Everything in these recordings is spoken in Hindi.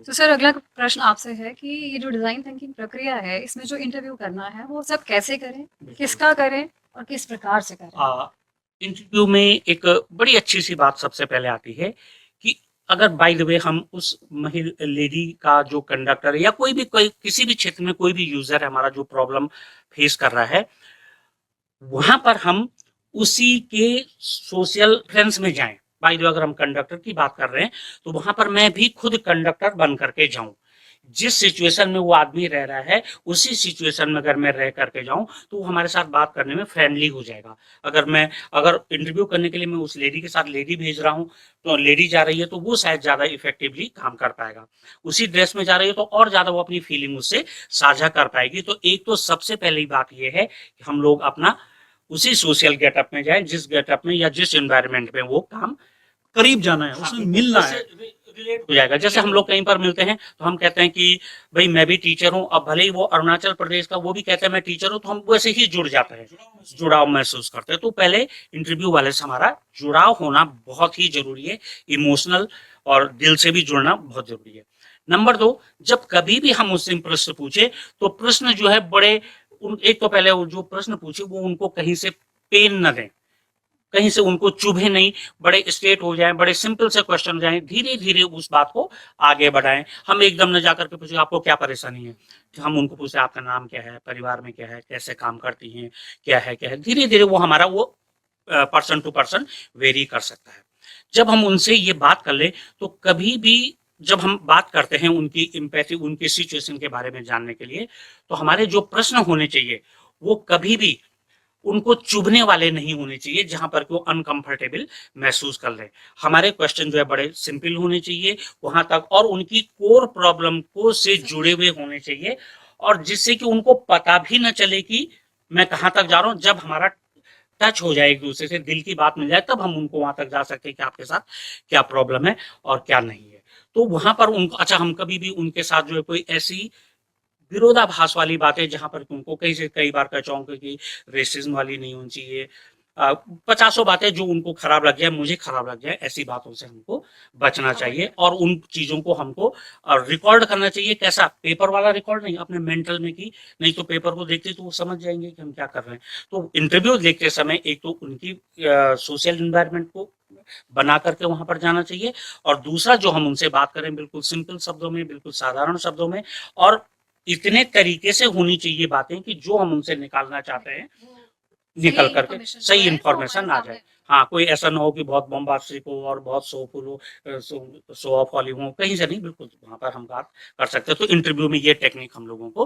तो सर अगला प्रश्न आपसे है कि ये जो डिज़ाइन थिंकिंग प्रक्रिया है, इसमें जो इंटरव्यू करना है, वो सब कैसे करें, किसका करें और किस प्रकार से करें? इंटरव्यू में एक बड़ी अच्छी सी बात सबसे पहले आती है कि अगर बाय द वे हम उस महिला लेडी का जो कंडक्टर या कोई किसी भी क्षेत्र में कोई भी यूजर है हमारा जो प्रॉब्लम फेस कर रहा है, वहां पर हम उसी के सोशल फ्रेंड्स में जाएं। बाय द वे अगर हम कंडक्टर की बात कर रहे हैं तो वहां पर मैं भी खुद कंडक्टर बन करके जाऊं। जिस सिचुएशन में वो आदमी रह रहा है उसी सिचुएशन में अगर मैं रह करके जाऊं तो वो हमारे साथ बात करने में फ्रेंडली हो जाएगा। अगर इंटरव्यू करने के लिए मैं उस लेडी के साथ लेडी भेज रहा हूं तो लेडी जा रही है तो वो शायद ज्यादा इफेक्टिवली काम कर पाएगा। उसी ड्रेस में जा रही है तो और ज्यादा वो अपनी फीलिंग उससे साझा कर पाएगी। तो एक तो सबसे पहली बात ये है कि हम लोग अपना उसी सोशल गेटअप में जाए जिस गेटअप में या जिस एनवायरनमेंट में वो काम करीब जाना है, उसमें मिलना है। रिलेट हो जाएगा। जैसे हम लोग कहीं पर मिलते हैं तो हम कहते हैं कि भाई मैं भी टीचर हूँ, अब भले ही वो अरुणाचल प्रदेश का वो भी कहते हैं मैं टीचर हूँ, तो हम वैसे ही जुड़ जाते हैं, जुड़ाव महसूस करते हैं। तो पहले इंटरव्यू वाले से हमारा जुड़ाव होना बहुत ही जरूरी है। इमोशनल और दिल से भी जुड़ना बहुत जरूरी है। नंबर 2, जब कभी भी हम उससे प्रश्न पूछे तो प्रश्न जो है बड़े एक तो पहले वो जो प्रश्न पूछे वो उनको कहीं से पेन न दें, कहीं से उनको चुभे नहीं, बड़े स्ट्रेट हो जाएं, बड़े सिंपल से क्वेश्चन जाएं, धीरे धीरे उस बात को आगे बढ़ाएं। हम एकदम न जाकर के पूछे आपको क्या परेशानी है, हम उनको पूछे आपका नाम क्या है, परिवार में क्या है, कैसे काम करती हैं, क्या है, धीरे धीरे वो हमारा वो पर्सन टू पर्सन वेरी कर सकता है। जब हम उनसे ये बात कर ले तो कभी भी जब हम बात करते हैं उनकी इम्पैथी उनकी सिचुएशन के बारे में जानने के लिए, तो हमारे जो प्रश्न होने चाहिए वो कभी भी उनको चुभने वाले नहीं होने चाहिए जहां पर वो अनकंफर्टेबल महसूस कर ले। हमारे क्वेश्चन जो है बड़े सिंपल होने चाहिए वहां तक, और उनकी कोर प्रॉब्लम को से जुड़े हुए होने चाहिए, और जिससे कि उनको पता भी न चले कि मैं कहां तक जा रहा हूं। जब हमारा टच हो जाए एक दूसरे से, दिल की बात मिल जाए, तब हम उनको वहां तक जा सकते हैं कि आपके साथ क्या प्रॉब्लम है और क्या नहीं है। तो वहां पर उनको अच्छा हम कभी भी उनके साथ जो है कोई ऐसी विरोधाभास वाली बातें जहां पर तुमको कई बार कह चाहूंगा कि रेसिज्म वाली नहीं होनी चाहिए। पचासों बातें जो उनको खराब लग जाए, मुझे खराब लग जाए, ऐसी बातों से हमको बचना चाहिए, और उन चीजों को हमको रिकॉर्ड करना चाहिए। कैसा? पेपर वाला रिकॉर्ड नहीं, अपने मेंटल में की। नहीं तो पेपर को देखते तो वो समझ जाएंगे कि हम क्या कर रहे हैं। तो इंटरव्यू देखते समय एक तो उनकी सोशल इन्वायरमेंट को बना करके वहां पर जाना चाहिए, और दूसरा जो हम उनसे बात करें बिल्कुल सिंपल शब्दों में, बिल्कुल साधारण शब्दों में, और इतने तरीके से होनी चाहिए बातें कि जो हम उनसे निकालना चाहते हैं निकल करके सही इंफॉर्मेशन आ जाए। हाँ, कोई ऐसा ना हो कि बहुत बम्बास्टिक हो और बहुत शोफुल हो, शो ऑफ वाली हो, कहीं से नहीं, बिल्कुल वहां पर हम बात कर सकते हैं। तो इंटरव्यू में ये टेक्निक हम लोगों को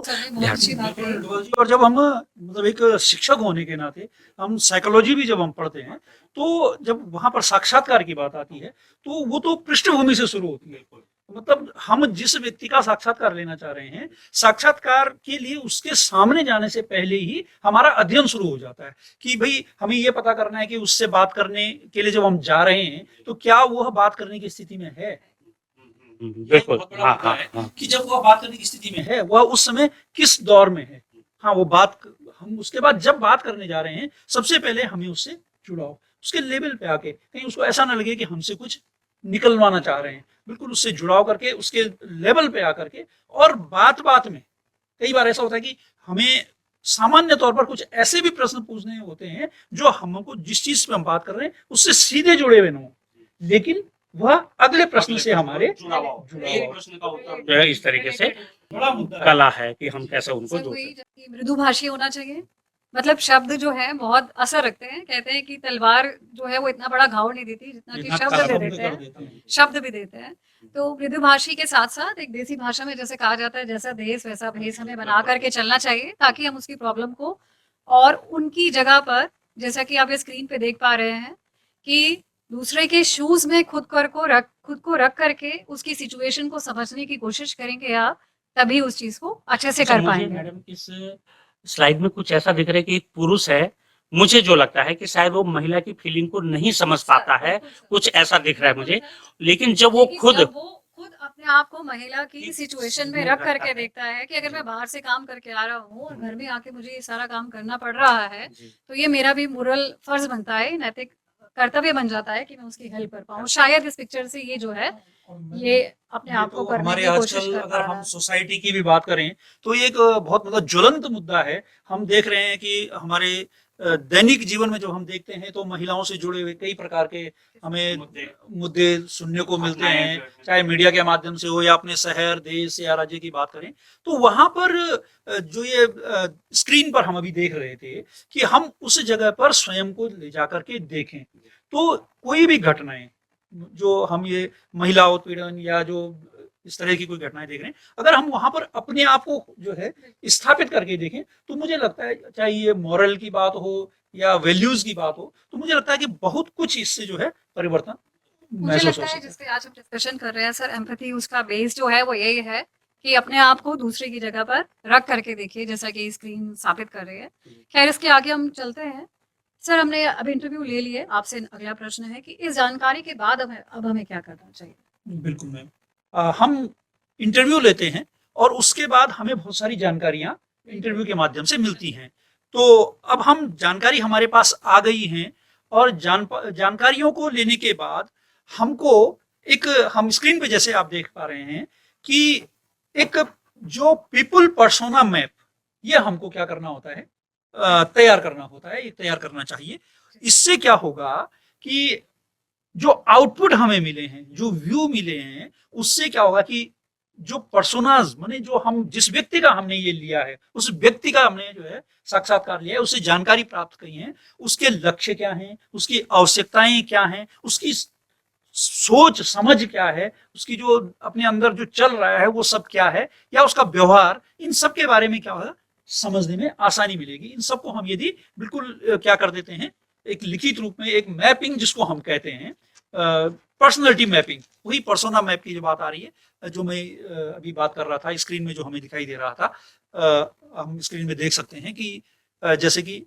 और जब हम मतलब एक शिक्षक होने के नाते हम साइकोलॉजी भी जब हम पढ़ते हैं, तो जब वहां पर साक्षात्कार की बात आती है तो वो तो पृष्ठभूमि से शुरू होती है। मतलब हम जिस व्यक्ति का साक्षात्कार लेना चाह रहे हैं, साक्षात्कार के लिए उसके सामने जाने से पहले ही हमारा अध्ययन शुरू हो जाता है कि भाई हमें ये पता करना है कि उससे बात करने के लिए जब हम जा रहे हैं तो क्या वह बात करने की स्थिति में है। बिल्कुल, हाँ हाँ हाँ, कि जब वह बात करने की स्थिति में है, वह उस समय किस दौर में है। हाँ, वो बात हम उसके बाद जब बात करने जा रहे हैं, सबसे पहले हमें उससे जुड़ाव, उसके लेवल पे आके, कहीं उसको ऐसा ना लगे कि हमसे कुछ निकलवाना चाह रहे हैं। बिल्कुल उससे जुड़ाव करके, उसके लेवल पे आकर के, और बात-बात में कई बार ऐसा होता है कि हमें सामान्य तौर पर कुछ ऐसे भी प्रश्न पूछने होते हैं जो हमको जिस चीज पे हम बात कर रहे हैं उससे सीधे जुड़े हुए ना हो, लेकिन वह अगले प्रश्न से हमारे जुड़ा हुआ प्रश्न का उत्तर जो है इस तरीके से बड़ा मुद्दा कला है कि हम कैसे उनको सर जोड़ वही सकते हैं। मृदुभाषी होना चाहिए। मतलब शब्द जो है बहुत असर रखते हैं। कहते हैं कि तलवार जो है वो इतना बड़ा घाव नहीं देती जितना कि शब्द दे देते हैं, शब्द भी देते हैं। तो मृदुभाषी के साथ साथ एक देसी भाषा में जैसे कहा जाता है, जैसा देश वैसा भेष हमें बना करके चलना चाहिए, ताकि हम उसकी प्रॉब्लम को और उनकी जगह पर, जैसा कि आप ये स्क्रीन पे देख पा रहे हैं, कि दूसरे के शूज में खुद को रख करके उसकी सिचुएशन को समझने की कोशिश करेंगे आप, तभी उस चीज को अच्छे से कर मुझे पाएंगे। मैडम इस स्लाइड में कुछ ऐसा दिख रहा है कि एक पुरुष है, मुझे जो लगता है कि शायद वो महिला की फीलिंग को नहीं समझ पाता है, कुछ ऐसा दिख रहा है मुझे। लेकिन जब वो खुद अपने आप को महिला की सिचुएशन में रख करके देखता है कि अगर मैं बाहर से काम करके आ रहा हूँ और घर में आके मुझे ये सारा काम करना पड़ रहा है, तो ये मेरा भी मोरल फर्ज बनता है, नैतिक कर्तव्य बन जाता है कि मैं उसकी हेल्प कर पाऊँ। शायद इस पिक्चर से ये जो है ये अपने आप को करने हमारे की कोशिश आजकल कर अगर पा रहा हम है। सोसाइटी की भी बात करें तो ये एक बहुत मतलब ज्वलंत मुद्दा है। हम देख रहे हैं कि हमारे दैनिक जीवन में जो हम देखते हैं तो महिलाओं से जुड़े हुए कई प्रकार के हमें मुद्दे सुनने को मिलते हैं, चाहे मीडिया के माध्यम से हो या अपने शहर, देश या राज्य की बात करें। तो वहां पर जो ये स्क्रीन पर हम अभी देख रहे थे कि हम उस जगह पर स्वयं को ले जाकर के देखें, तो कोई भी घटनाएं जो हम ये महिला उत्पीड़न या जो इस तरह की कोई घटनाएं देख रहे हैं, अगर हम वहां पर अपने आप को जो है स्थापित करके देखें तो मुझे लगता है, चाहे ये मॉरल की बात हो या वैल्यूज की बात हो, तो मुझे लगता है कि बहुत कुछ इससे जो है परिवर्तन मुझे महसूस हो लगता है सकता है। जिस पे आज हम डिस्कशन कर रहे हैं सर, एम्पैथी उसका बेस जो है वो यही है कि अपने आप को दूसरे की जगह पर रख करके देखिए, जैसा कि स्क्रीन साबित कर रही है। खैर, इसके आगे हम चलते हैं। सर, हमने अब इंटरव्यू ले लिए, आपसे अगला प्रश्न है कि इस जानकारी के बाद अब हमें क्या करना चाहिए? बिल्कुल मैम, हम इंटरव्यू लेते हैं और उसके बाद हमें बहुत सारी जानकारियां इंटरव्यू के माध्यम से मिलती हैं। तो अब हम जानकारी हमारे पास आ गई हैं और जानकारियों को लेने के बाद हमको एक, हम स्क्रीन पे जैसे आप देख पा रहे हैं कि एक जो पीपल पर्सोना मैप, ये हमको क्या करना होता है, तैयार करना होता है, ये तैयार करना चाहिए। इससे क्या होगा कि जो आउटपुट हमें मिले हैं, जो व्यू मिले हैं, उससे क्या होगा कि जो पर्सोनाज माने जो हम जिस व्यक्ति का हमने ये लिया है, उस व्यक्ति का हमने जो है साक्षात्कार लिया है, उससे जानकारी प्राप्त की है, उसके लक्ष्य क्या हैं, उसकी आवश्यकताएं क्या हैं, उसकी सोच समझ क्या है, उसकी जो अपने अंदर जो चल रहा है वो सब क्या है, या उसका व्यवहार, इन सब के बारे में क्या होगा समझने में आसानी मिलेगी। इन सबको हम यदि बिल्कुल क्या कर देते हैं, एक लिखित रूप में एक मैपिंग जिसको हम कहते हैं, पर्सनैलिटी मैपिंग, वही पर्सोना मैप की जो बात आ रही है, जो मैं अभी बात कर रहा था, स्क्रीन में जो हमें दिखाई दे रहा था, हम स्क्रीन में देख सकते हैं कि जैसे कि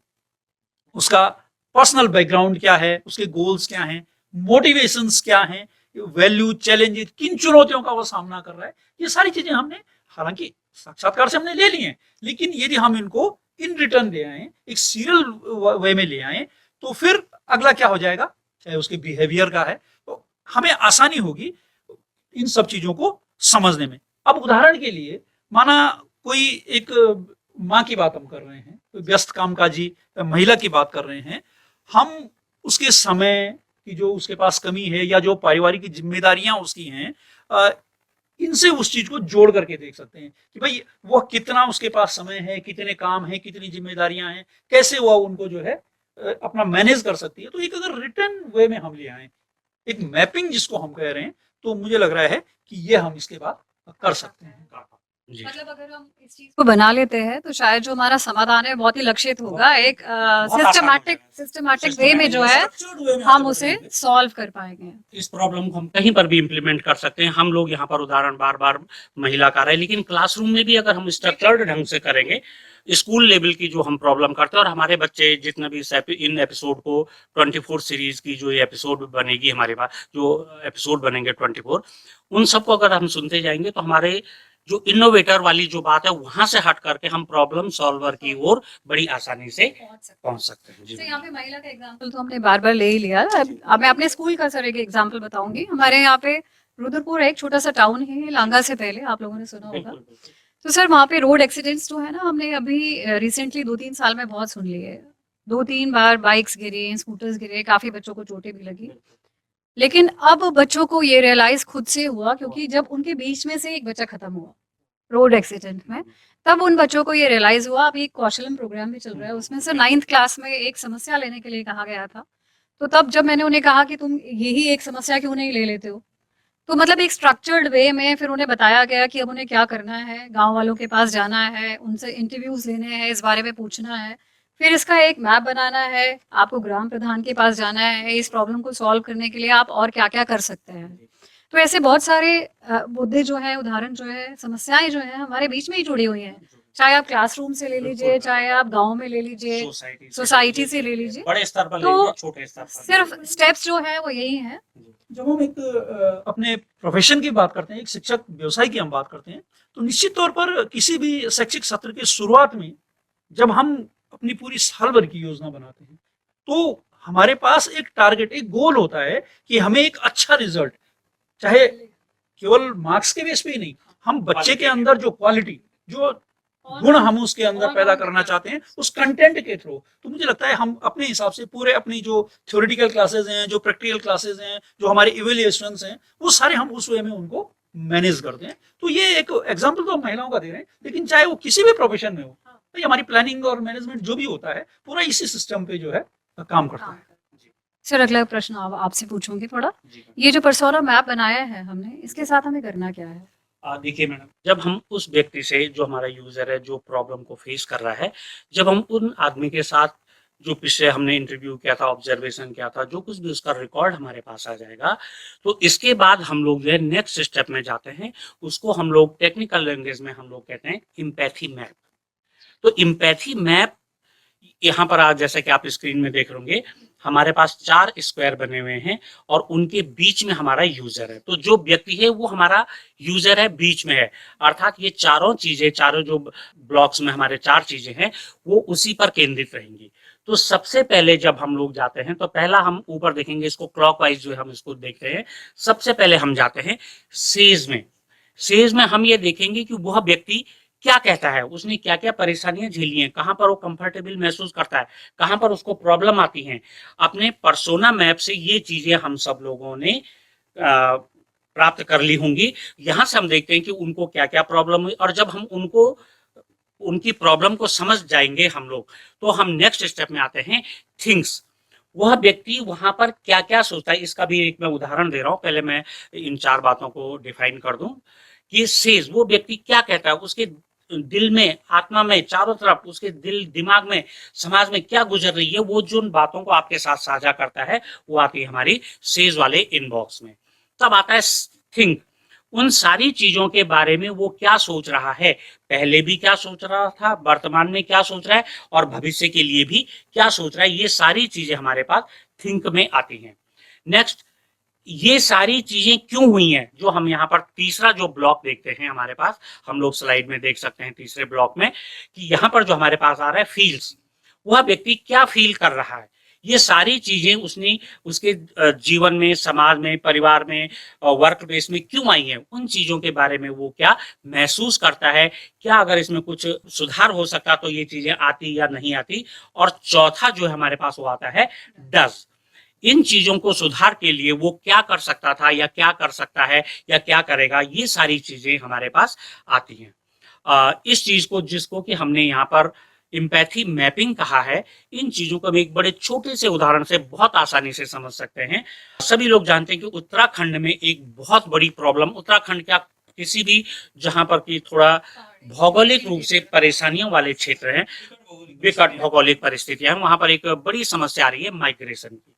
उसका पर्सनल बैकग्राउंड क्या है, उसके गोल्स क्या हैं, मोटिवेशंस क्या हैं, वैल्यू, चैलेंजेस, किन चुनौतियों का वो सामना कर रहा है, ये सारी चीजें हमने हालांकि साक्षात्कार से हमने ले ली हैं, लेकिन यदि हम इनको इन रिटर्न ले आए, एक सीरियल वे में ले आए, तो फिर अगला क्या हो जाएगा, चाहे उसके बिहेवियर का है, तो हमें आसानी होगी इन सब चीजों को समझने में। अब उदाहरण के लिए माना कोई एक माँ की बात हम कर रहे हैं, कोई व्यस्त कामकाजी महिला की बात कर रहे हैं, हम उसके समय की जो उसके पास कमी है या जो पारिवारिक जिम्मेदारियां उसकी हैं, इनसे उस चीज को जोड़ करके देख सकते हैं कि भाई वो कितना उसके पास समय है, कितने काम है, कितनी जिम्मेदारियां हैं, कैसे वो उनको जो है अपना मैनेज कर सकती है। तो एक अगर रिटर्न वे में हम ले आए, एक मैपिंग जिसको हम कह रहे हैं, तो मुझे लग रहा है कि ये हम इसके बाद कर सकते हैं। मतलब अगर हम इस चीज को बना लेते हैं तो शायद जो हमारा समाधान है बहुत ही लक्षित होगा, एक सिस्टमेटिक वे में जो है हम उसे सॉल्व कर पाएंगे। इस प्रॉब्लम को हम कहीं पर भी इम्प्लीमेंट कर सकते हैं। हम लोग यहाँ पर उदाहरण बार बार महिला का रहे, लेकिन क्लासरूम में भी अगर हम स्ट्रक्चर्ड ढंग से करेंगे, स्कूल लेवल की जो हम प्रॉब्लम करते हैं, और हमारे बच्चे जितने भी इन एपिसोड को 24 सीरीज की जो ये एपिसोड बनेगी, हमारे पास जो एपिसोड बनेंगे 24, उन सबको अगर हम सुनते जाएंगे तो हमारे जो इनोवेटर वाली जो बात है वहां से हट करके हम प्रॉब्लम सॉल्वर की ओर बड़ी आसानी से पहुंच सकते हैं। तो यहाँ पे महिला का एग्जांपल तो हमने बार बार ले ही लिया। अब मैं अपने स्कूल का सर एक एग्जांपल बताऊंगी। हमारे यहाँ पे रुद्रपुर एक छोटा सा टाउन है, लांगा से पहले आप लोगों ने सुना होगा। तो सर वहाँ पे रोड एक्सीडेंट्स जो है ना, हमने अभी रिसेंटली 2-3 साल में बहुत सुन लिए। 2-3 बार बाइक्स गिरे, स्कूटर्स गिरे, काफी बच्चों को चोटें भी लगी। लेकिन अब बच्चों को ये रियलाइज खुद से हुआ, क्योंकि जब उनके बीच में से एक बच्चा खत्म हुआ रोड एक्सीडेंट में, तब उन बच्चों को ये रियलाइज हुआ। अभी एक कौशलम प्रोग्राम भी चल रहा है, उसमें से 9th क्लास में एक समस्या लेने के लिए कहा गया था। तो तब जब मैंने उन्हें कहा कि तुम यही एक समस्या क्यों नहीं ले लेते हो, तो मतलब एक स्ट्रक्चर्ड वे में फिर उन्हें बताया गया कि अब उन्हें क्या करना है, गाँव वालों के पास जाना है, उनसे इंटरव्यूज लेने हैं, इस बारे में पूछना है, फिर इसका एक मैप बनाना है, आपको ग्राम प्रधान के पास जाना है, इस प्रॉब्लम को सॉल्व करने के लिए आप और क्या क्या कर सकते हैं। तो ऐसे बहुत सारे मुद्दे जो है, उदाहरण जो है, समस्याएं जो है हमारे बीच में ही जुड़ी हुई हैं। चाहे आप क्लासरूम से ले लीजिए, चाहे आप गांव में ले लीजिए, सोसाइटी से ले लीजिए, बड़े स्तर पर तो छोटे स्तर पर, सिर्फ स्टेप्स जो है वो यही है। जब हम एक अपने प्रोफेशन की बात करते हैं, एक शिक्षक व्यवसाय की हम बात करते हैं, तो निश्चित तौर पर किसी भी शैक्षिक सत्र के शुरुआत में जब हम अपनी पूरी साल भर की योजना बनाते हैं, तो हमारे पास एक टारगेट, एक गोल होता है कि हमें एक अच्छा रिजल्ट, चाहे केवल मार्क्स के बेस पे ही नहीं, हम बच्चे के अंदर जो क्वालिटी, जो गुण हम उसके अंदर पैदा करना चाहते हैं उस कंटेंट के थ्रू। तो मुझे लगता है हम अपने हिसाब से पूरे अपनी जो थ्योरेटिकल क्लासेस हैं, जो प्रैक्टिकल क्लासेस हैं, जो हमारे इवेल्युएशंस हैं, वो सारे हम उस वे में उनको मैनेज करते हैं। तो ये एक एग्जाम्पल तो हम महिलाओं का दे रहे हैं, लेकिन चाहे वो किसी भी प्रोफेशन में हो, भाई हमारी प्लानिंग और मैनेजमेंट जो भी होता है पूरा इसी सिस्टम पे जो है काम करता है। सर अगला प्रश्न आपसे पूछूंगी थोड़ा, जी मैडम। ये जो पर्सोना मैप बनाया है हमने, इसके साथ हमें करना क्या है? देखिए मैडम, जब हम उस व्यक्ति से, जो हमारा यूजर है, जो प्रॉब्लम को फेस कर रहा है, जब हम उन आदमी के साथ जो पिछले हमने इंटरव्यू किया था, ऑब्जर्वेशन किया था, जो कुछ भी उसका रिकॉर्ड हमारे पास आ जाएगा, तो इसके बाद हम लोग जो है नेक्स्ट स्टेप में जाते हैं। उसको हम लोग टेक्निकल लैंग्वेज में हम लोग कहते हैं एम्पैथी मैप। तो एम्पैथी मैप यहाँ पर आज जैसे कि आप स्क्रीन में देख रहे होंगे, हमारे पास 4 स्क्वायर बने हुए हैं और उनके बीच में हमारा यूजर है। तो जो व्यक्ति है वो हमारा यूजर है, बीच में है, अर्थात ये चारों चीजें, चारों जो ब्लॉक्स में हमारे 4 चीजें हैं, वो उसी पर केंद्रित रहेंगी। तो सबसे पहले जब हम लोग जाते हैं, तो पहला हम ऊपर देखेंगे, इसको क्लॉकवाइज जो है हम इसको देखते हैं। सबसे पहले हम जाते हैं सेज में। सेज में हम ये देखेंगे कि वह व्यक्ति क्या कहता है, उसने क्या क्या परेशानियां झेली हैं, कहां पर वो कंफर्टेबल महसूस करता है, कहां पर उसको प्रॉब्लम आती हैं। अपने पर्सोना मैप से ये चीजें हम सब लोगों ने प्राप्त कर ली होंगी। यहां से हम देखते हैं कि उनको क्या क्या प्रॉब्लम हुई, और जब हम उनको उनकी प्रॉब्लम को समझ जाएंगे हम लोग, तो हम नेक्स्ट स्टेप में आते हैं थिंग्स। वह व्यक्ति वहां पर क्या क्या सोचता है, इसका भी एक मैं उदाहरण दे रहा हूं। पहले मैं इन 4 बातों को डिफाइन कर दूं कि सेज, वो व्यक्ति क्या कहता है, उसके दिल में, आत्मा में, चारों तरफ उसके दिल दिमाग में, समाज में क्या गुजर रही है, वो जो उन बातों को आपके साथ साझा करता है, वो आती है हमारी सेज वाले इनबॉक्स में। तब आता है थिंक, उन सारी चीजों के बारे में वो क्या सोच रहा है, पहले भी क्या सोच रहा था, वर्तमान में क्या सोच रहा है, और भविष्य के लिए भी क्या सोच रहा है। ये सारी चीजें हमारे पास थिंक में आती हैं। नेक्स्ट, ये सारी चीजें क्यों हुई हैं, जो हम यहाँ पर तीसरा जो ब्लॉक देखते हैं हमारे पास, हम लोग स्लाइड में देख सकते हैं तीसरे ब्लॉक में, कि यहाँ पर जो हमारे पास आ रहा है फील्स, वह व्यक्ति क्या फील कर रहा है। ये सारी चीजें उसने उसके जीवन में, समाज में, परिवार में, वर्क प्लेस में क्यों आई हैं, उन चीजों के बारे में वो क्या महसूस करता है, क्या अगर इसमें कुछ सुधार हो सकता तो ये चीजें आती या नहीं आती। और चौथा जो हमारे पास वो आता है डज, इन चीजों को सुधार के लिए वो क्या कर सकता था, या क्या कर सकता है, या क्या करेगा। ये सारी चीजें हमारे पास आती हैं। इस चीज को, जिसको कि हमने यहाँ पर एम्पैथी मैपिंग कहा है, इन चीजों को हम एक बड़े छोटे से उदाहरण से बहुत आसानी से समझ सकते हैं। सभी लोग जानते हैं कि उत्तराखंड में एक बहुत बड़ी प्रॉब्लम, उत्तराखंड क्या, किसी भी जहां पर की थोड़ा भौगोलिक रूप से परेशानियों वाले क्षेत्र हैं, विकट भौगोलिक परिस्थितियां हैं, वहां पर एक बड़ी समस्या आ रही है माइग्रेशन की।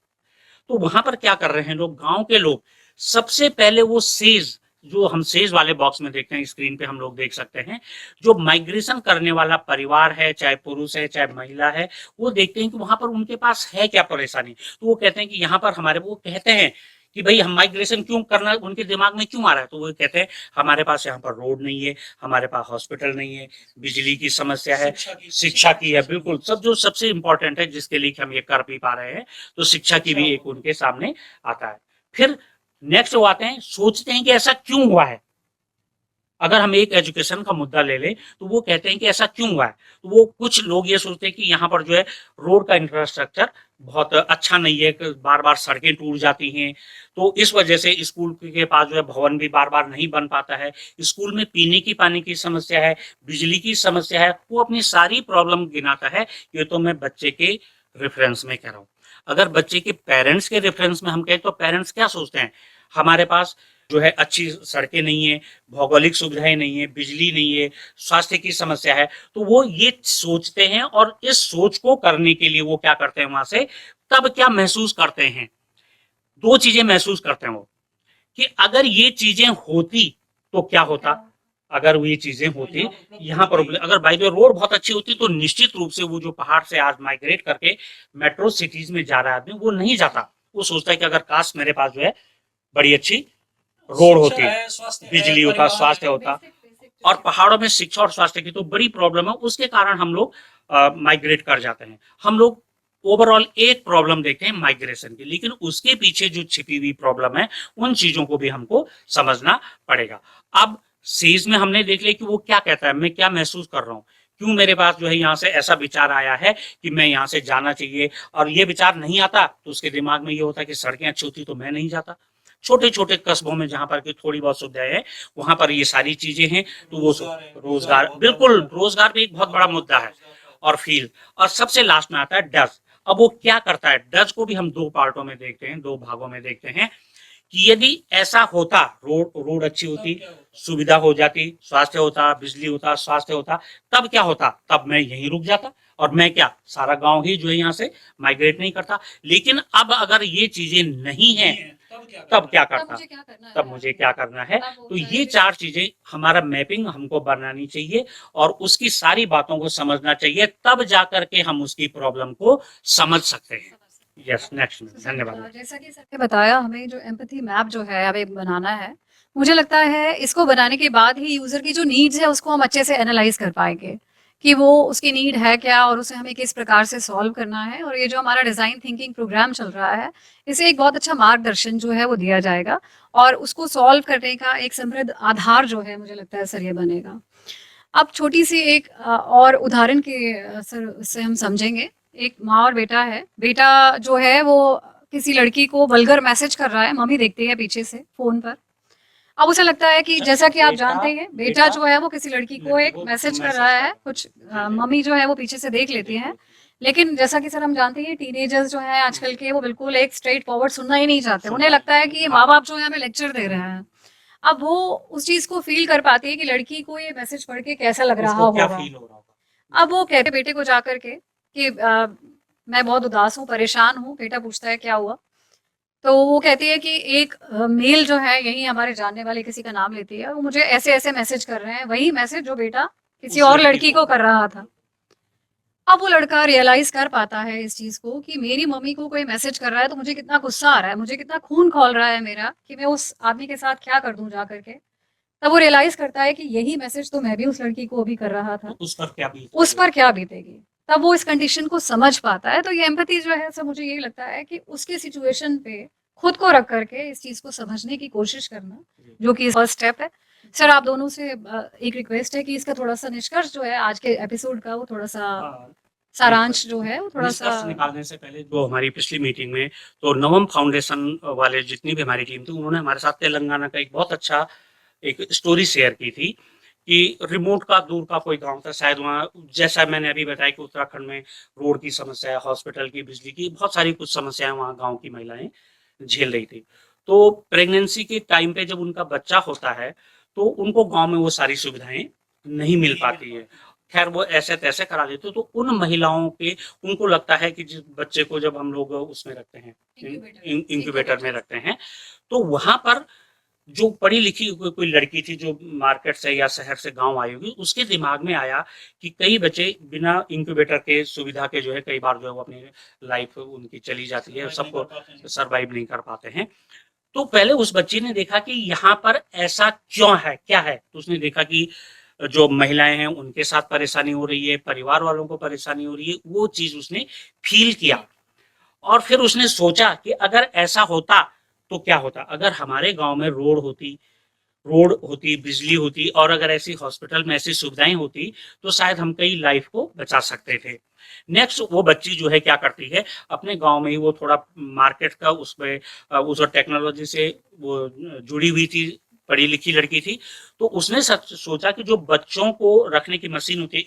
तो वहां पर क्या कर रहे हैं लोग, गांव के लोग, सबसे पहले वो सेज, जो हम सेज वाले बॉक्स में देखते हैं, स्क्रीन पे हम लोग देख सकते हैं, जो माइग्रेशन करने वाला परिवार है, चाहे पुरुष है चाहे महिला है, वो देखते हैं कि वहां पर उनके पास है क्या परेशानी। तो वो कहते हैं कि यहाँ पर हमारे, वो कहते हैं कि भाई हम माइग्रेशन क्यों करना, उनके दिमाग में क्यों आ रहा है। तो वो कहते हैं हमारे पास यहाँ पर रोड नहीं है, हमारे पास हॉस्पिटल नहीं है, बिजली की समस्या है, शिक्षा की है, बिल्कुल सब जो सबसे इंपॉर्टेंट है, जिसके लिए हम ये कर भी पा रहे हैं, तो शिक्षा की भी एक उनके सामने आता है। फिर नेक्स्ट वो आते हैं, सोचते हैं कि ऐसा क्यों हुआ है। अगर हम एक एजुकेशन का मुद्दा ले लें, तो वो कहते हैं कि ऐसा क्यों हुआ है। तो वो कुछ लोग ये सोचते हैं कि यहाँ पर जो है रोड का इंफ्रास्ट्रक्चर बहुत अच्छा नहीं है, बार बार सड़कें टूट जाती हैं, तो इस वजह से स्कूल के पास जो है भवन भी बार बार नहीं बन पाता है, स्कूल में पीने की पानी की समस्या है, बिजली की समस्या है। वो अपनी सारी प्रॉब्लम गिनाता है। ये तो मैं बच्चे के रेफरेंस में कह रहा हूँ। अगर बच्चे के पेरेंट्स के रेफरेंस में हम कहें, तो पेरेंट्स क्या सोचते हैं, हमारे पास जो है अच्छी सड़कें नहीं है, भौगोलिक सुविधाएं नहीं है, बिजली नहीं है, स्वास्थ्य की समस्या है। तो वो ये सोचते हैं, और इस सोच को करने के लिए वो क्या करते हैं, वहां से तब क्या महसूस करते हैं, 2 चीजें महसूस करते हैं वो, कि अगर ये चीजें होती तो क्या होता। अगर वो ये चीजें होती यहाँ पर, अगर बाय द वे रोड बहुत अच्छी होती, तो निश्चित रूप से वो जो पहाड़ से आज माइग्रेट करके मेट्रो सिटीज में जा रहा है आदमी, वो नहीं जाता। वो सोचता है कि अगर काश मेरे पास जो है बड़ी अच्छी रोड होती, बिजली होता, स्वास्थ्य होता। और पहाड़ों में शिक्षा और स्वास्थ्य की तो बड़ी प्रॉब्लम है, उसके कारण हम लोग माइग्रेट कर जाते हैं। हम लोग ओवरऑल एक प्रॉब्लम देखते हैं माइग्रेशन की, लेकिन उसके पीछे जो छिपी हुई प्रॉब्लम है उन चीजों को भी हमको समझना पड़ेगा। अब सेज में हमने देख लिया कि वो क्या कहता है, मैं क्या महसूस कर रहा हूँ, क्यों मेरे पास जो है यहाँ से ऐसा विचार आया है कि मैं यहाँ से जाना चाहिए, और ये विचार नहीं आता तो उसके दिमाग में ये होता है कि सड़कें अच्छी होती तो मैं नहीं जाता। छोटे छोटे कस्बों में जहां पर की थोड़ी बहुत सुविधाएं हैं वहां पर ये सारी चीजें हैं, तो वो रोजगार, बिल्कुल रोजगार भी एक बहुत बड़ा मुद्दा है, और फील, और सबसे लास्ट में आता है डज। अब वो क्या करता है, डज को भी हम दो पार्टों में देखते हैं, दो भागों में देखते हैं कि यदि ऐसा होता, रोड अच्छी होती, सुविधा हो जाती, स्वास्थ्य होता, बिजली होता, स्वास्थ्य होता, तब क्या होता, तब मैं यहीं रुक जाता और मैं क्या सारा गांव ही जो है यहाँ से माइग्रेट नहीं करता। लेकिन अब अगर ये चीजें नहीं है तब क्या करता, तब मुझे क्या करना है। तो ये चार चीजें हमारा मैपिंग हमको बनानी चाहिए और उसकी सारी बातों को समझना चाहिए, तब जाकर के हम उसकी प्रॉब्लम को समझ सकते हैं। Yes, next. धन्यवाद। जैसा कि सर ने बताया, हमें जो एम्पैथी मैप जो है अब एक बनाना है, मुझे लगता है इसको बनाने के बाद ही यूजर की जो नीड्स है उसको हम अच्छे से एनालाइज कर पाएंगे कि वो उसकी नीड है क्या और उसे हमें किस प्रकार से सॉल्व करना है। और ये जो हमारा डिज़ाइन थिंकिंग प्रोग्राम चल रहा है, इसे एक बहुत अच्छा मार्गदर्शन जो है वो दिया जाएगा और उसको सॉल्व करने का एक समृद्ध आधार जो है मुझे लगता है सर ये बनेगा। अब छोटी सी एक और उदाहरण के सर उससे हम समझेंगे। एक माँ और बेटा है, बेटा जो है वो किसी लड़की को वल्गर मैसेज कर रहा है, मम्मी देखती है पीछे से फोन पर। अब उसे लगता है कि जैसा कि आप जानते हैं बेटा जो है वो किसी लड़की को एक मैसेज कर रहा है, कुछ मम्मी जो है वो पीछे से देख लेती हैं। लेकिन जैसा कि सर हम जानते हैं टीनेजर्स जो है आजकल के वो बिल्कुल एक स्ट्रेट फॉरवर्ड सुनना ही नहीं चाहते, उन्हें लगता है कि ये माँ बाप जो है हमें लेक्चर दे रहे हैं। अब वो उस चीज को फील कर पाती है कि लड़की को ये मैसेज पढ़ के कैसा लग रहा होगा। अब वो कहते बेटे को जाकर के कि मैं बहुत उदास हूँ, परेशान हूँ। बेटा पूछता है क्या हुआ, तो वो कहती है कि एक मेल जो है यही हमारे जानने वाले किसी का नाम लेती है, वो मुझे ऐसे ऐसे मैसेज कर रहे हैं, वही मैसेज जो बेटा किसी और लड़की को कर रहा था। अब वो लड़का रियलाइज कर पाता है इस चीज को कि मेरी मम्मी को कोई मैसेज कर रहा है तो मुझे कितना गुस्सा आ रहा है, मुझे कितना खून खौल रहा है मेरा कि मैं उस आदमी के साथ क्या कर दूं जा करके। तब वो रियलाइज करता है कि यही मैसेज तो मैं भी उस लड़की को अभी कर रहा था, उस पर क्या बीतेगी। तब वो इस कंडीशन को समझ पाता है। तो ये एम्पैथी जो है सर मुझे यही लगता है कि उसके सिचुएशन पे खुद को रख करके इस चीज को समझने की कोशिश करना, जो कि फर्स्ट स्टेप है। सर आप दोनों से एक रिक्वेस्ट है कि इसका थोड़ा सा निष्कर्ष जो है आज के एपिसोड का वो थोड़ा सा सारांश जो है वो थोड़ा सा निकालने से पहले, जो हमारी पिछली मीटिंग में तो नवम फाउंडेशन वाले जितनी भी हमारी टीम थी उन्होंने हमारे साथ तेलंगाना का एक बहुत अच्छा एक स्टोरी शेयर की थी कि रिमोट का दूर का कोई गांव था, शायद वहाँ जैसा मैंने अभी बताया कि उत्तराखंड में रोड की समस्या है, हॉस्पिटल की, बिजली की, बहुत सारी कुछ समस्याएं वहाँ गांव की महिलाएं झेल रही थी। तो प्रेगनेंसी के टाइम पे जब उनका बच्चा होता है तो उनको गांव में वो सारी सुविधाएं नहीं मिल पाती है। खैर वो ऐसे तैसे करा देते, तो उन महिलाओं के उनको लगता है कि जिस बच्चे को जब हम लोग उसमें रखते हैं, इंक्यूबेटर में रखते हैं, तो वहां पर जो पढ़ी लिखी कोई लड़की थी जो मार्केट से या शहर से गांव आई होगी, उसके दिमाग में आया कि कई बच्चे बिना इंक्यूबेटर के सुविधा के जो है कई बार जो है वो अपनी लाइफ उनकी चली जाती है, सबको सरवाइव नहीं कर पाते हैं। तो पहले उस बच्ची ने देखा कि यहाँ पर ऐसा क्यों है, क्या है। तो उसने देखा कि जो महिलाएं हैं उनके साथ परेशानी हो रही है, परिवार वालों को परेशानी हो रही है, वो चीज उसने फील किया। और फिर उसने सोचा कि अगर ऐसा होता तो क्या होता, अगर हमारे गांव में रोड होती, बिजली होती, और अगर ऐसी हॉस्पिटल में ऐसी सुविधाएं होती तो शायद हम कई लाइफ को बचा सकते थे। नेक्स्ट वो बच्ची जो है क्या करती है, अपने गांव में ही वो थोड़ा मार्केट का उसमें उस टेक्नोलॉजी से वो जुड़ी हुई थी, पढ़ी लिखी लड़की थी। तो उसने सोचा कि जो बच्चों को रखने की मशीन होती है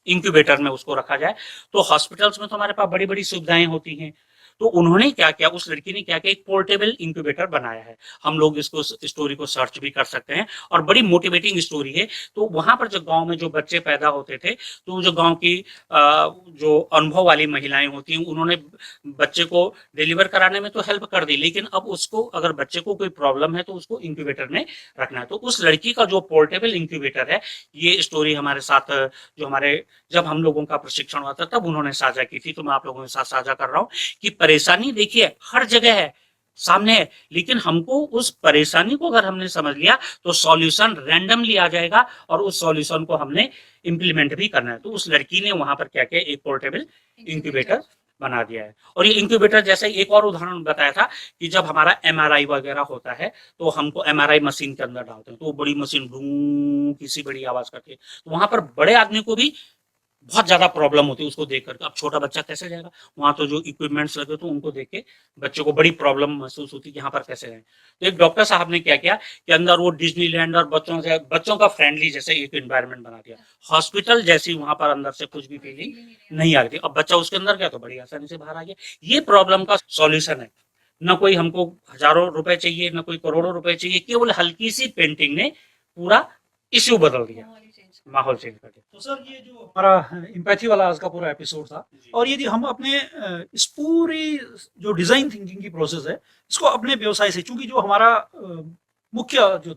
इंक्यूबेटर में उसको रखा जाए। तो हॉस्पिटल्स में तो हमारे पास बड़ी बड़ी सुविधाएं होती हैं। तो उन्होंने क्या किया, उस लड़की ने क्या किया, एक पोर्टेबल इंक्यूबेटर बनाया है। हम लोग इसको स्टोरी को सर्च भी कर सकते हैं और बड़ी मोटिवेटिंग स्टोरी है। तो वहां पर जो गांव में जो बच्चे पैदा होते थे, तो जो गांव की जो अनुभव वाली महिलाएं होती हैं उन्होंने बच्चे को डिलीवर कराने में तो हेल्प कर दी, लेकिन अब उसको अगर बच्चे को कोई प्रॉब्लम है तो उसको इंक्यूबेटर में रखना है। तो उस लड़की का जो पोर्टेबल इंक्यूबेटर है, ये स्टोरी हमारे साथ जो हमारे जब हम लोगों का प्रशिक्षण हुआ था तब उन्होंने साझा की थी। तो मैं आप लोगों के साथ साझा कर रहा हूँ कि परेशानी देखिए हर जगह है, सामने है, लेकिन हमको उस परेशानी को अगर हमने समझ लिया तो सॉल्यूशन रैंडमली आ जाएगा और उस सॉल्यूशन को हमने इंप्लीमेंट भी करना है। तो उस लड़की ने वहां पर क्या किया, एक पोर्टेबल इंक्यूबेटर बना दिया है। और ये इंक्यूबेटर जैसे एक और उदाहरण बताया था कि जब हमारा एमआरआई वगैरह होता है तो हमको एमआरआई मशीन के अंदर डालते हैं, तो वो बड़ी मशीन भूं किसी बड़ी आवाज करती है, तो वहां पर बड़े आदमी को भी बहुत ज्यादा प्रॉब्लम होती है उसको देख करके। अब छोटा बच्चा कैसे जाएगा वहां, तो जो इक्विपमेंट्स लगे तो उनको देख के बच्चों को बड़ी प्रॉब्लम महसूस होती है कि यहाँ पर कैसे जाए। तो एक डॉक्टर साहब ने क्या किया कि अंदर वो डिज्नीलैंड और बच्चों का फ्रेंडली जैसे एक एनवायरनमेंट बना दिया, हॉस्पिटल जैसी वहां पर अंदर से कुछ भी फीलिंग नहीं आ रही थी। अब बच्चा उसके अंदर गया तो बड़ी आसानी से बाहर आ गया। ये प्रॉब्लम का सॉल्यूशन है। न कोई हमको हजारों रुपए चाहिए, न कोई करोड़ों रुपए चाहिए, केवल हल्की सी पेंटिंग ने पूरा इश्यू बदल दिया, माहौल चेंज कर दिया। तो सर ये जो हमारा एम्पैथी वाला आज का पूरा एपिसोड था, और यदि हम अपने इस पूरी जो डिजाइन थिंकिंग की प्रोसेस है इसको अपने व्यवसाय से, चूंकि जो हमारा मुख्य जो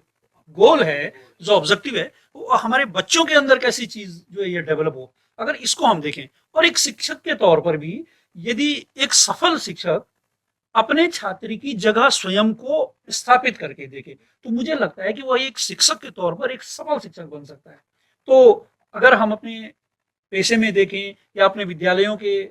गोल है, जो ऑब्जेक्टिव है, वो हमारे बच्चों के अंदर कैसी चीज जो है ये डेवलप हो, अगर इसको हम देखें, और एक शिक्षक के तौर पर भी यदि एक सफल शिक्षक अपने छात्र की जगह स्वयं को स्थापित करके देखे, तो मुझे लगता है कि वह एक शिक्षक के तौर पर एक सफल शिक्षक बन सकता है। तो अगर हम अपने पेशे में देखें या अपने विद्यालयों के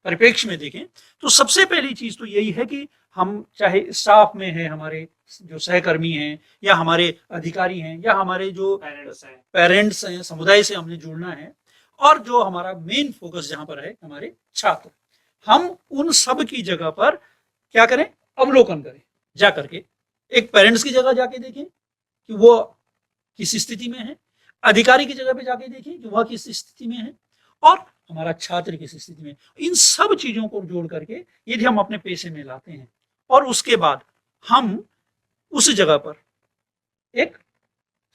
परिप्रेक्ष्य में देखें, तो सबसे पहली चीज तो यही है कि हम चाहे स्टाफ में है, हमारे जो सहकर्मी हैं या हमारे अधिकारी हैं या हमारे जो पेरेंट्स हैं, समुदाय से हमने जुड़ना है, और जो हमारा मेन फोकस जहां पर है हमारे छात्र, हम उन सब की जगह पर क्या करें, अवलोकन करें, जा करके एक पेरेंट्स की जगह जाके देखें कि वो किस स्थिति में है, अधिकारी की जगह पे जाके देखें कि वह किस स्थिति में है, और हमारा छात्र किस स्थिति में। इन सब चीजों को जोड़ करके यदि हम अपने पेशे में लाते हैं, और उसके बाद हम उस जगह पर एक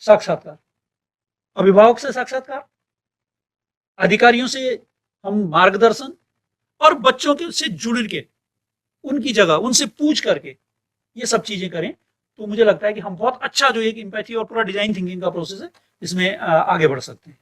साक्षात्कार, अभिभावक से साक्षात्कार, अधिकारियों से हम मार्गदर्शन, और बच्चों के से जुड़ के उनकी जगह उनसे पूछ करके ये सब चीजें करें, तो मुझे लगता है कि हम बहुत अच्छा जो एक एम्पैथी और पूरा डिजाइन थिंकिंग का प्रोसेस है इसमें आगे बढ़ सकते हैं।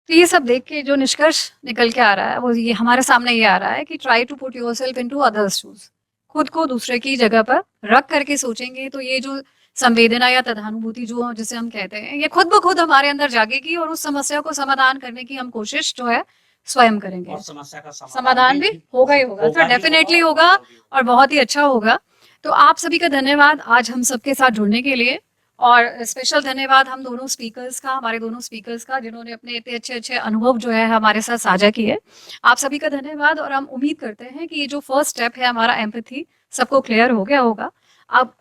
तो ये सब देख के जो निष्कर्ष निकल के आ रहा है वो ये हमारे सामने ये आ रहा है कि try to put yourself into others shoes. खुद को दूसरे की जगह पर रख करके सोचेंगे तो ये जो संवेदना या तदानुभूति जो जिसे हम कहते हैं, ये खुद ब खुद हमारे अंदर जागेगी और उस समस्या को समाधान करने की हम कोशिश जो है स्वयं करेंगे। और समस्या का समाधान भी होगा ही होगा सर, डेफिनेटली होगा, और बहुत ही अच्छा होगा। तो आप सभी का धन्यवाद आज हम सबके साथ जुड़ने के लिए, और स्पेशल धन्यवाद हम दोनों स्पीकर्स का, हमारे दोनों स्पीकर्स का, जिन्होंने अपने इतने अच्छे अच्छे अनुभव जो है हमारे साथ साझा किए। आप सभी का धन्यवाद, और हम उम्मीद करते हैं कि ये जो फर्स्ट स्टेप है हमारा एम्पैथी सबको क्लियर हो गया होगा। अब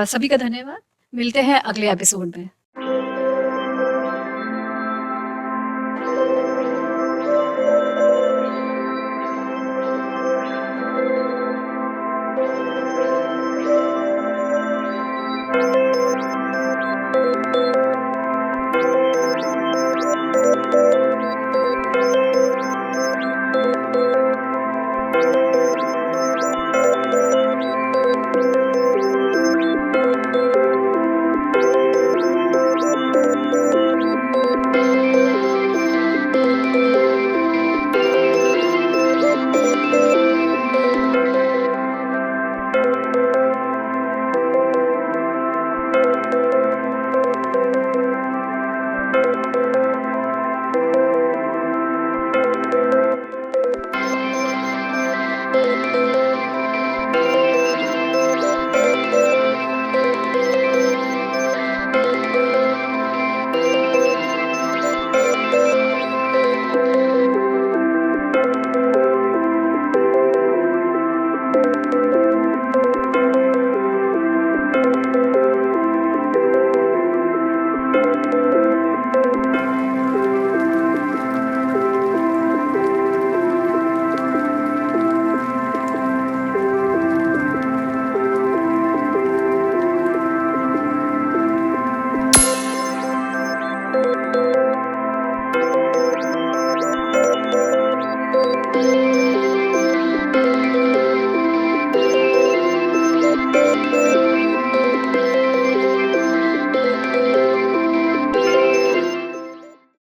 सभी का धन्यवाद, मिलते हैं अगले एपिसोड में।